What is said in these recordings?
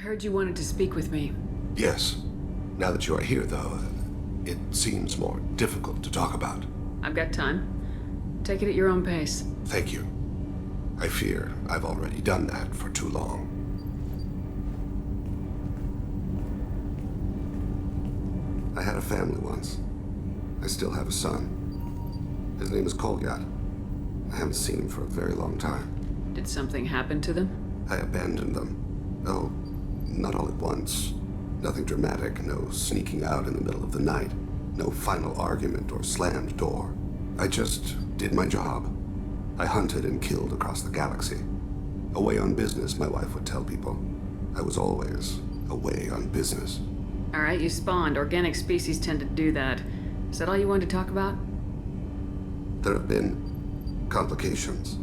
I heard you wanted to speak with me. Yes. Now that you are here, though, it seems more difficult to talk about. I've got time. Take it at your own pace. Thank you. I fear I've already done that for too long. I had a family once. I still have a son. His name is Kolyat. I haven't seen him for a very long time. Did something happen to them? I abandoned them. Oh, not all at once. Nothing dramatic, no sneaking out in the middle of the night, no final argument or slammed door. I just did my job. I hunted and killed across the galaxy. Away on business, my wife would tell people. I was always away on business. All right, you spawned. Organic species tend to do that. Is that all you wanted to talk about? There have been complications.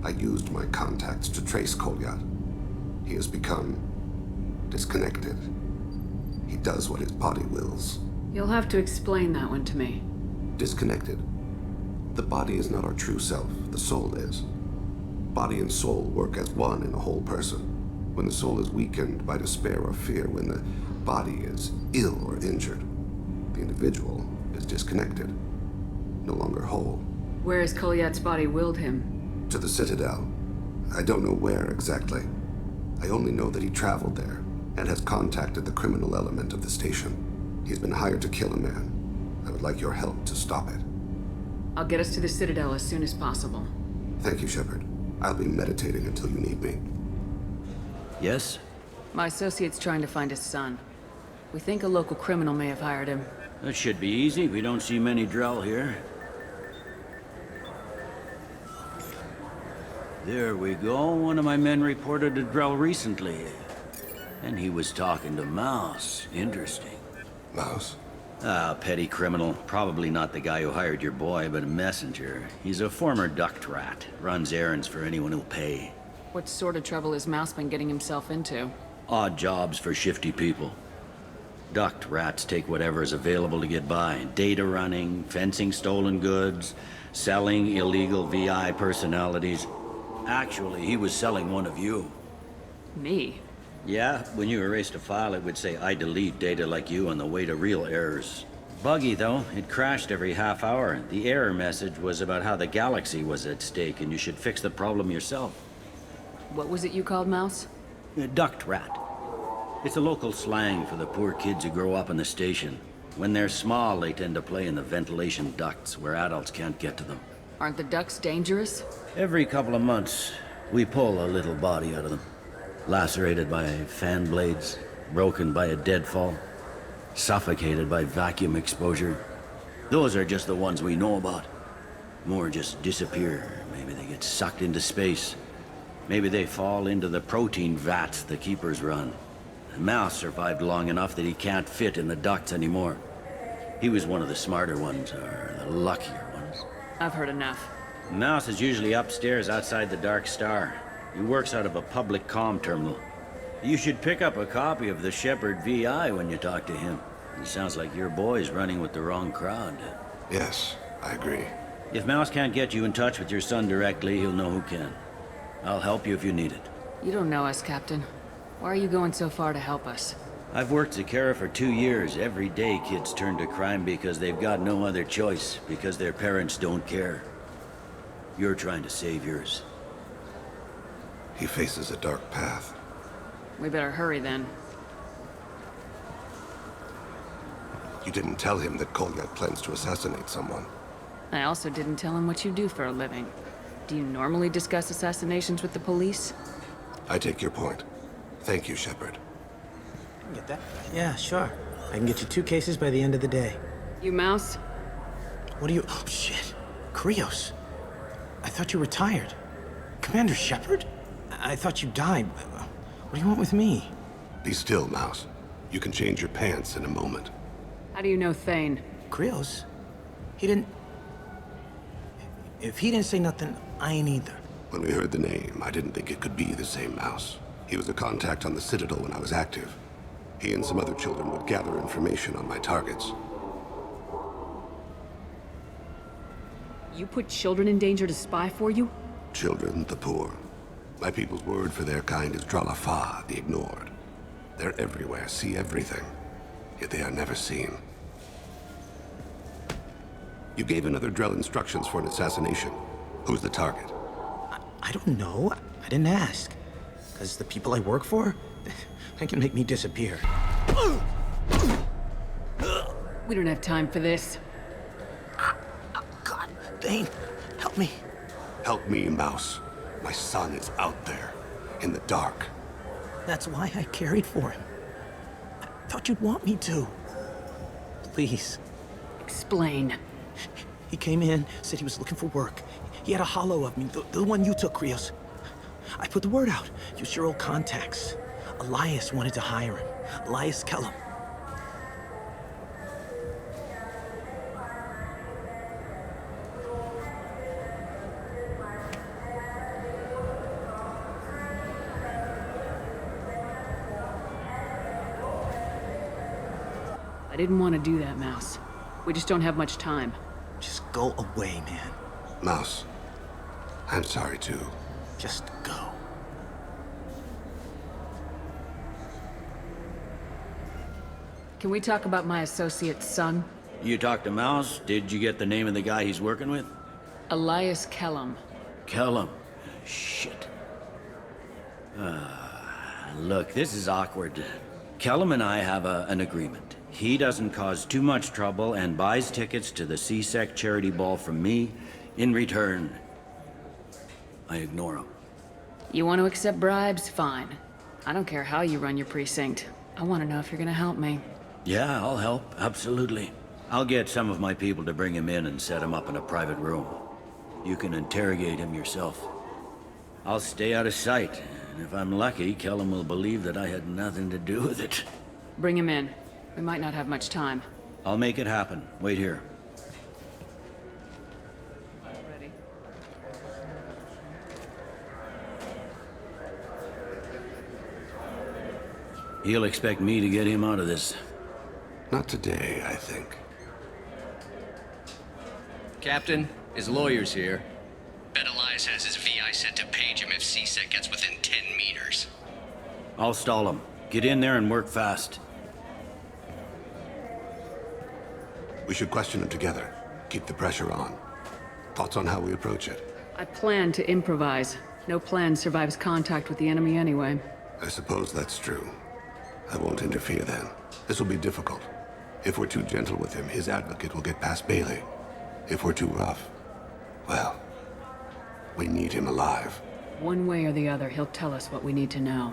I used my contacts to trace Kolyat. He has become disconnected. He does what his body wills. You'll have to explain that one to me. Disconnected. The body is not our true self, the soul is. Body and soul work as one in a whole person. When the soul is weakened by despair or fear, when the body is ill or injured, the individual is disconnected, no longer whole. Where has Kolyat's body willed him? To the Citadel. I don't know where exactly. I only know that he traveled there and has contacted the criminal element of the station. He's been hired to kill a man. I would like your help to stop it. I'll get us to the Citadel as soon as possible. Thank you, Shepard. I'll be meditating until you need me. Yes? My associate's trying to find his son. We think a local criminal may have hired him. That should be easy. We don't see many Drell here. There we go. One of my men reported a Drell recently. And he was talking to Mouse. Interesting. Mouse? Ah, petty criminal. Probably not the guy who hired your boy, but a messenger. He's a former duct rat. Runs errands for anyone who'll pay. What sort of trouble has Mouse been getting himself into? Odd jobs for shifty people. Duct rats take whatever is available to get by. Data running, fencing stolen goods, selling illegal VI personalities. Actually, he was selling one of you. Me? Yeah, when you erased a file, it would say, I delete data like you on the way to real errors. Buggy, though. It crashed every half hour. The error message was about how the galaxy was at stake, and you should fix the problem yourself. What was it you called Mouse? A duct rat. It's a local slang for the poor kids who grow up in the station. When they're small, they tend to play in the ventilation ducts where adults can't get to them. Aren't the ducks dangerous? Every couple of months, we pull a little body out of them. Lacerated by fan blades, broken by a deadfall, suffocated by vacuum exposure. Those are just the ones we know about. More just disappear. Maybe they get sucked into space. Maybe they fall into the protein vats the keepers run. Mouse survived long enough that he can't fit in the ducts anymore. He was one of the smarter ones, or the luckier ones. I've heard enough. Mouse is usually upstairs outside the Dark Star. He works out of a public comm terminal. You should pick up a copy of the Shepard VI when you talk to him. It sounds like your boy's running with the wrong crowd. Yes, I agree. If Mouse can't get you in touch with your son directly, he'll know who can. I'll help you if you need it. You don't know us, Captain. Why are you going so far to help us? I've worked Zakera for 2 years. Every day kids turn to crime because they've got no other choice, because their parents don't care. You're trying to save yours. He faces a dark path. We better hurry then. You didn't tell him that Kolyat plans to assassinate someone. I also didn't tell him what you do for a living. Do you normally discuss assassinations with the police? I take your point. Thank you, Shepard. Get that? Yeah, sure. I can get you 2 cases by the end of the day. You Mouse? What are you... Oh, shit. Krios. I thought you retired. Commander Shepard? I thought you died. What do you want with me? Be still, Mouse. You can change your pants in a moment. How do you know Thane? Krios? He didn't... If he didn't say nothing, I ain't either. When we heard the name, I didn't think it could be the same Mouse. He was a contact on the Citadel when I was active. He and some other children would gather information on my targets. You put children in danger to spy for you? Children, the poor. My people's word for their kind is Dralafa, the ignored. They're everywhere, see everything. Yet they are never seen. You gave another Drell instructions for an assassination. Who's the target? I don't know. I didn't ask. Because the people I work for, they can make me disappear. We don't have time for this. God, Thane, help me. Help me, Mouse. My son is out there, in the dark. That's why I carried for him. I thought you'd want me to. Please. Explain. He came in, said he was looking for work. He had a hollow of me, the one you took, Krios. I put the word out. Used your old contacts. Elias wanted to hire him. Elias Kellum. I didn't want to do that, Mouse. We just don't have much time. Just go away, man. Mouse, I'm sorry too. Just go. Can we talk about my associate's son? You talked to Mouse? Did you get the name of the guy he's working with? Elias Kellum. Kellum. Shit. Look, this is awkward. Kellum and I have an agreement. He doesn't cause too much trouble and buys tickets to the C-Sec charity ball from me. In return, I ignore him. You want to accept bribes? Fine. I don't care how you run your precinct. I want to know if you're gonna help me. Yeah, I'll help. Absolutely. I'll get some of my people to bring him in and set him up in a private room. You can interrogate him yourself. I'll stay out of sight, and if I'm lucky, Kellum will believe that I had nothing to do with it. Bring him in. We might not have much time. I'll make it happen. Wait here. Ready? He'll expect me to get him out of this. Not today, I think. Captain, his lawyer's here. Bet Elias has his VI set to page him if C-Sec gets within 10 meters. I'll stall him. Get in there and work fast. We should question him together. Keep the pressure on. Thoughts on how we approach it? I plan to improvise. No plan survives contact with the enemy anyway. I suppose that's true. I won't interfere then. This will be difficult. If we're too gentle with him, his advocate will get past Bailey. If we're too rough, well, we need him alive. One way or the other, he'll tell us what we need to know.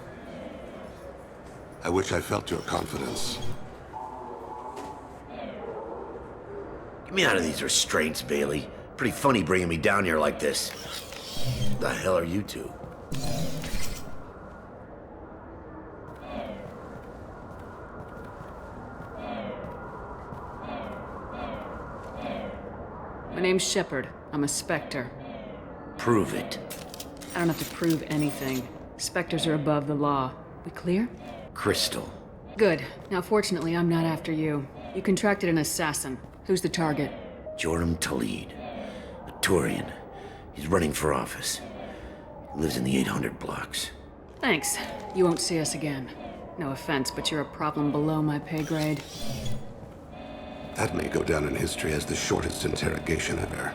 I wish I felt your confidence. Get me out of these restraints, Bailey. Pretty funny bringing me down here like this. The hell are you two? My name's Shepard. I'm a Spectre. Prove it. I don't have to prove anything. Spectres are above the law. We clear? Crystal. Good. Now, fortunately, I'm not after you. You contracted an assassin. Who's the target? Joram Talid. A Turian. He's running for office. He lives in the 800 blocks. Thanks. You won't see us again. No offense, but you're a problem below my pay grade. That may go down in history as the shortest interrogation ever.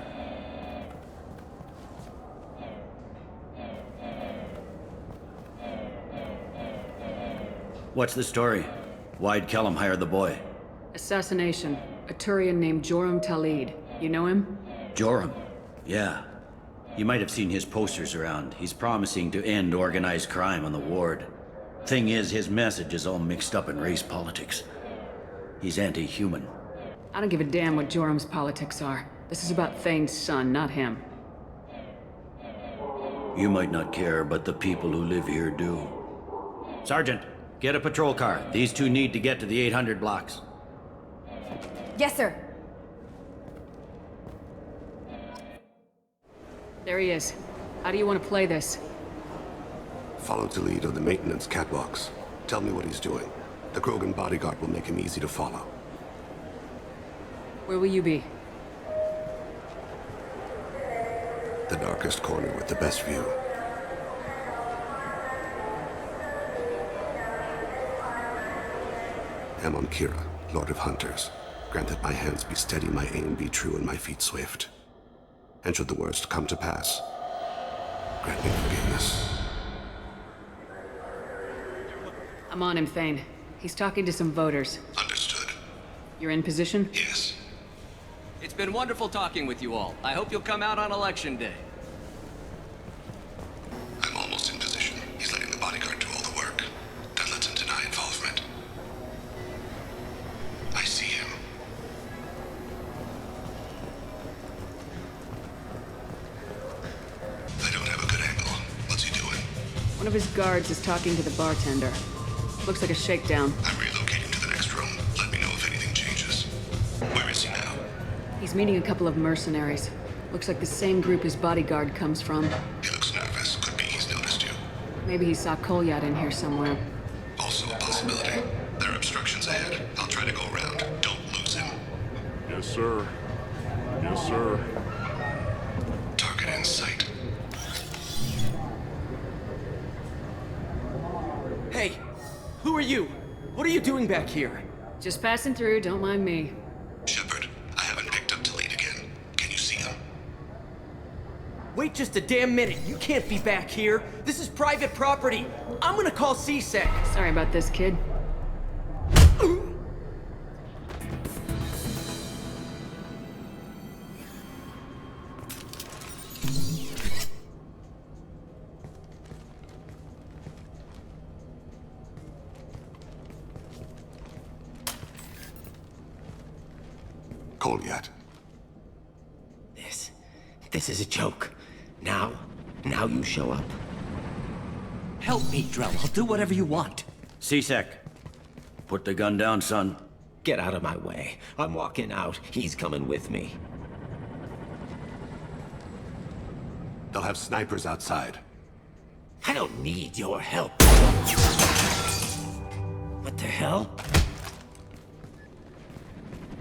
What's the story? Why'd Kellum hire the boy? Assassination. A Turian named Joram Talid. You know him? Joram? Yeah. You might have seen his posters around. He's promising to end organized crime on the ward. Thing is, his message is all mixed up in race politics. He's anti-human. I don't give a damn what Joram's politics are. This is about Thane's son, not him. You might not care, but the people who live here do. Sergeant, get a patrol car. These two need to get to the 800 blocks. Yes, sir. There he is. How do you want to play this? Follow to lead on the maintenance catwalks. Tell me what he's doing. The Krogan bodyguard will make him easy to follow. Where will you be? The darkest corner with the best view. Amon Kira, Lord of Hunters. Grant that my hands be steady, my aim be true, and my feet swift. And should the worst come to pass, grant me forgiveness. I'm on him, Thane. He's talking to some voters. Understood. You're in position? Yes. It's been wonderful talking with you all. I hope you'll come out on election day. I'm almost in position. He's letting the bodyguard do all the work. That lets him deny involvement. I see him. I don't have a good angle. What's he doing? One of his guards is talking to the bartender. Looks like a shakedown. I'm relocating to the next room. Let me know if anything changes. Where is he now? He's meeting a couple of mercenaries. Looks like the same group his bodyguard comes from. He looks nervous. Could be he's noticed you. Maybe he saw Kolyat in here somewhere. Also a possibility. There are obstructions ahead. I'll try to go around. Don't lose him. Yes, sir. Yes, sir. Target in sight. Hey, who are you? What are you doing back here? Just passing through, don't mind me. Shepard, I haven't picked up Thane again. Can you see him? Wait just a damn minute. You can't be back here. This is private property. I'm gonna call C-Sec. Sorry about this, kid. Kolyat. This is a joke. Now you show up. Help me, Drell. I'll do whatever you want. C-Sec, put the gun down, son. Get out of my way. I'm walking out. He's coming with me. They'll have snipers outside. I don't need your help. What the hell?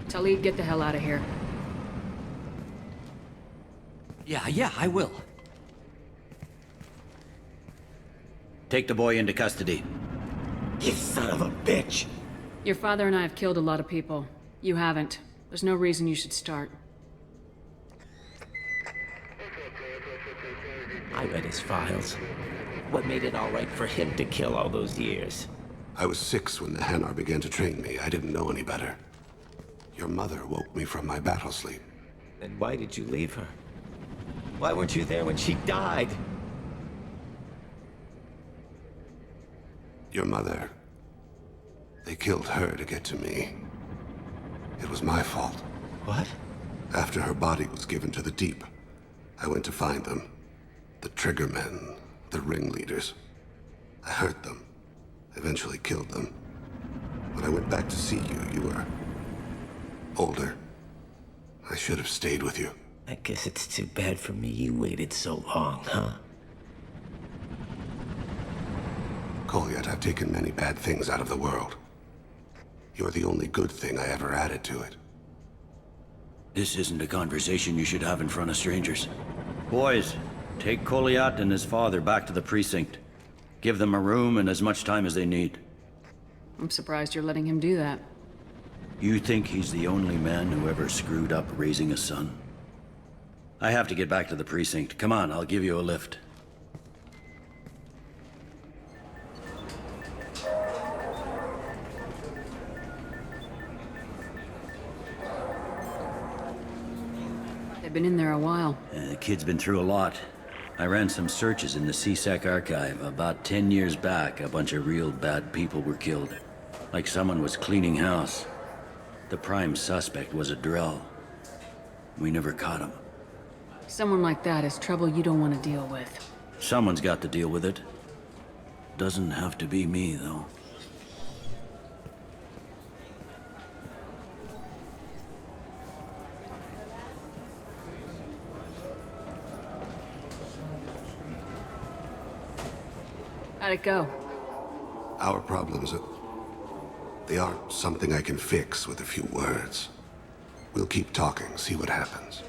Talib, get the hell out of here. Yeah, I will. Take the boy into custody. You son of a bitch! Your father and I have killed a lot of people. You haven't. There's no reason you should start. I read his files. What made it all right for him to kill all those years? I was 6 when the Hanar began to train me. I didn't know any better. Your mother woke me from my battle sleep. Then why did you leave her? Why weren't you there when she died? Your mother... They killed her to get to me. It was my fault. What? After her body was given to the Deep, I went to find them. The Triggermen, the ringleaders. I hurt them. Eventually killed them. When I went back to see you, you were... older. I should have stayed with you. I guess it's too bad for me you waited so long, huh? Kolyat, I've taken many bad things out of the world. You're the only good thing I ever added to it. This isn't a conversation you should have in front of strangers. Boys, take Kolyat and his father back to the precinct. Give them a room and as much time as they need. I'm surprised you're letting him do that. You think he's the only man who ever screwed up raising a son? I have to get back to the precinct. Come on, I'll give you a lift. They've been in there a while. The kid's been through a lot. I ran some searches in the C-Sec archive. About 10 years back, a bunch of real bad people were killed. Like someone was cleaning house. The prime suspect was a Drell. We never caught him. Someone like that is trouble you don't want to deal with. Someone's got to deal with it. Doesn't have to be me, though. How'd it go? Our problems they aren't something I can fix with a few words. We'll keep talking, see what happens.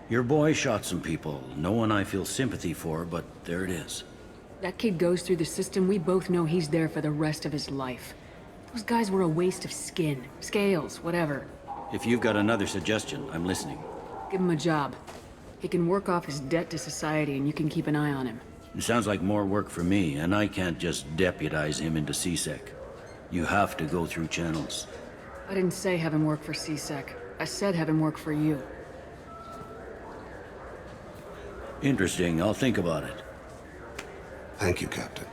Your boy shot some people. No one I feel sympathy for, but there it is. That kid goes through the system, we both know he's there for the rest of his life. Those guys were a waste of skin, scales, whatever. If you've got another suggestion, I'm listening. Give him a job. He can work off his debt to society and you can keep an eye on him. It sounds like more work for me, and I can't just deputize him into CSEC. You have to go through channels. I didn't say have him work for CSEC. I said have him work for you. Interesting, I'll think about it. Thank you, Captain.